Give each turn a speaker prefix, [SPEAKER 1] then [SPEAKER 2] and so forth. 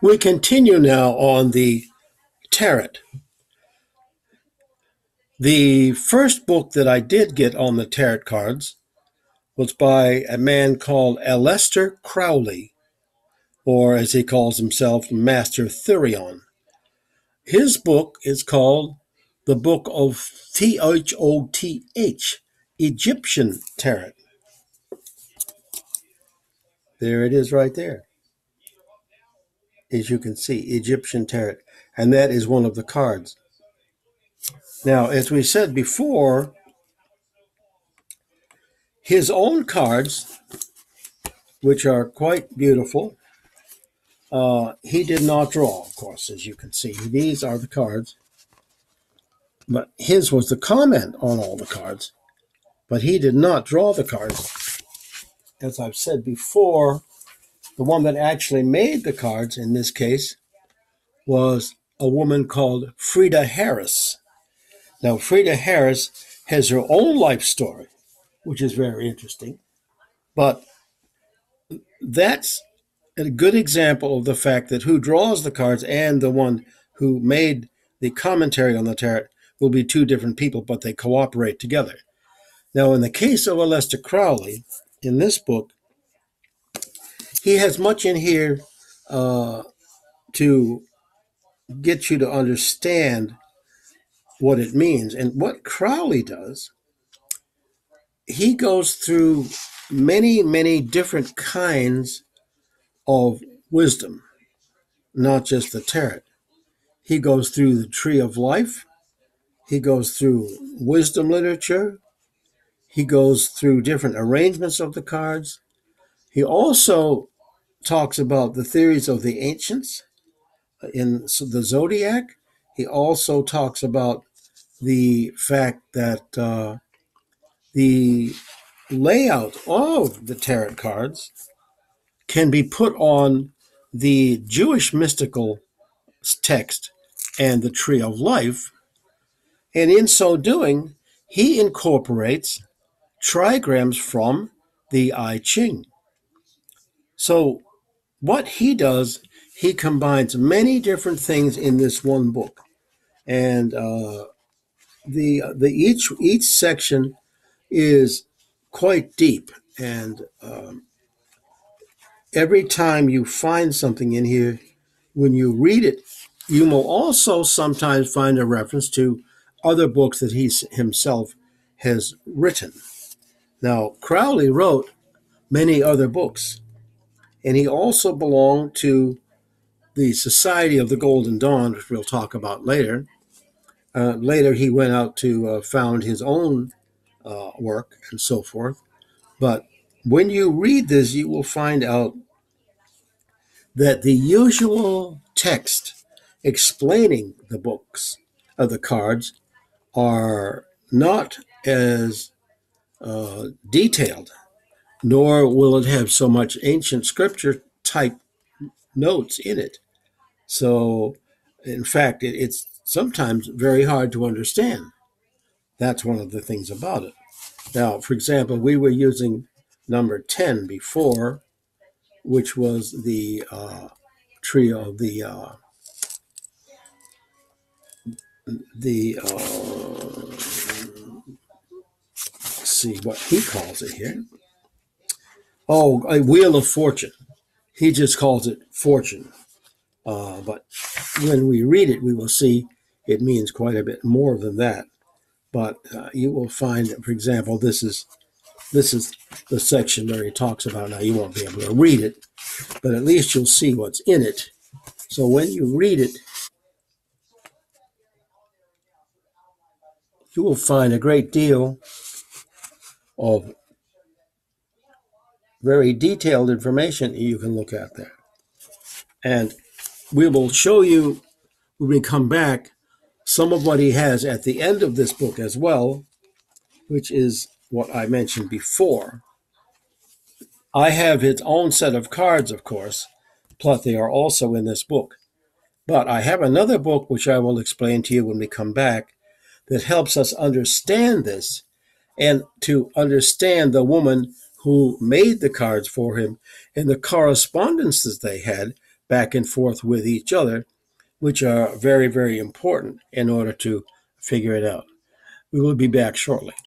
[SPEAKER 1] We continue now on the tarot. The first book that I did get on the tarot cards was by a man called Aleister Crowley, or as he calls himself, Master Therion. His book is called the Book of Thoth, Egyptian Tarot. There it is right there. As you can see, Egyptian Tarot. And that is one of the cards. Now, as we said before, his own cards, which are quite beautiful, he did not draw, of course, as you can see. These are the cards. But his was the comment on all the cards. But he did not draw the cards. As I've said before, the one that actually made the cards in this case was a woman called Frida Harris. Now, Frida Harris has her own life story, which is very interesting. But that's a good example of the fact that who draws the cards and the one who made the commentary on the tarot will be two different people, but they cooperate together. Now, in the case of Aleister Crowley, in this book, he has much in here to get you to understand what it means. And what Crowley does, he goes through many, many different kinds of wisdom, not just the tarot. He goes through the Tree of Life. He goes through wisdom literature. He goes through different arrangements of the cards. He also talks about the theories of the ancients in the zodiac. He also talks about the fact that the layout of the tarot cards can be put on the Jewish mystical text and the Tree of Life. And in so doing, he incorporates trigrams from the I Ching. So what he does, he combines many different things in this one book. And each section is quite deep. And every time you find something in here, when you read it, you will also sometimes find a reference to other books that he himself has written. Now, Crowley wrote many other books, and he also belonged to the Society of the Golden Dawn, which we'll talk about later. Later, he went out to found his own work and so forth. But when you read this, you will find out that the usual text explaining the books of the cards are not as detailed, nor will it have so much ancient scripture type notes in it. So, in fact, it's sometimes very hard to understand. That's one of the things about it. Now, for example, we were using number 10 before, which was the tree of see what he calls it here. Oh, a Wheel of Fortune. He just calls it fortune. But when we read it, we will see it means quite a bit more than that. But you will find, for example, this is the section where he talks about. Now, you won't be able to read it, but at least you'll see what's in it. So when you read it, you will find a great deal of very detailed information you can look at there. And we will show you, when we come back, some of what he has at the end of this book as well, which is what I mentioned before. I have his own set of cards, of course, plus they are also in this book. But I have another book, which I will explain to you when we come back, that helps us understand this and to understand the woman who made the cards for him and the correspondences they had back and forth with each other, which are very, very important in order to figure it out. We will be back shortly.